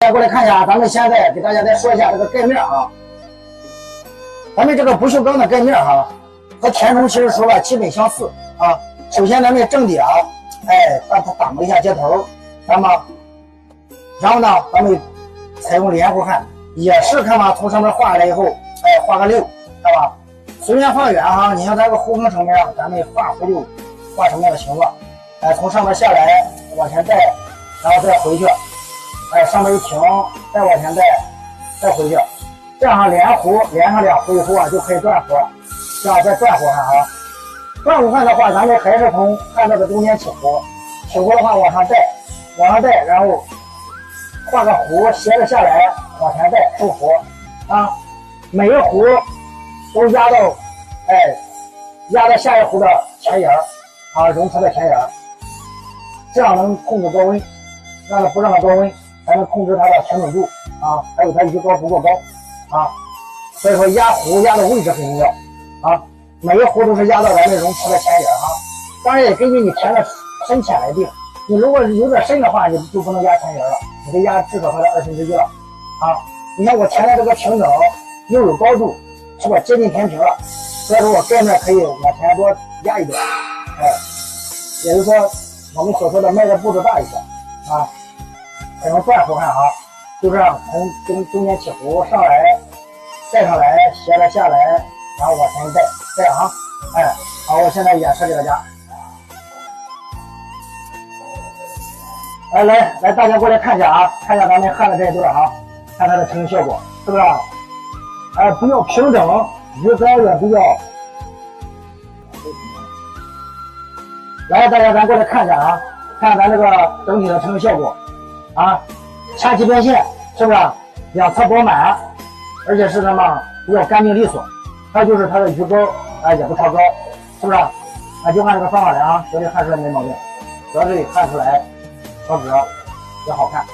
家过来看一下，咱们现在给大家再说一下这个盖面啊。咱们这个不锈钢的盖面哈，和田中其实说吧基本相似啊。首先咱们正底啊，把它挡了一下接头，然后呢，咱们采用连弧焊，也是看吧，从上面画下来以后，画个6，看吧？随便画圆哈，你像咱个弧形成面，咱们画弧就画成面的形状，从上面下来往前带，然后再回去，上面一停，再往前带，再回去，这样连弧连上2弧以后啊，就可以断弧，这样再断弧焊啊。断弧焊的话，咱们还是从焊道的中间起弧，起弧的话往上带，然后画个弧，斜着下来，往前带收弧啊，每一弧都压到下一弧的前沿啊，容车的前沿，这样能控制高温，让它不让它高温，才能控制它的全准度啊，还有它鱼高不过高啊。所以说压弧压的位置很重要啊，每一弧都是压到咱们容车的前沿啊，当然也根据你填的深浅来定。你如果有点深的话，你就不能压前沿了，你得压至少它的1/2了啊。你看我填的这个平整又有高度，是吧？接近填平了，所以说我盖面可以往前多压一点，也就是说我们所说的迈的步子大一些啊。采用断弧焊啊，就这样从中间起弧上来，带上来，斜着下来，然后往前一带，这样啊，好，我现在演示给大家。来，大家过来看一下啊，看一下咱们焊的这一段啊，看它的成型效果，是不是？比较平整，鱼竿也比较。来，大家咱过来看一下啊，看咱这个整体的成型效果啊，掐起边线，是不是？两侧饱满，而且是什么？比较干净利索。还有就是它的鱼钩也不超高，是不是？就按这个方法来啊，绝对焊出来没毛病，主要是焊出来。小指也好看。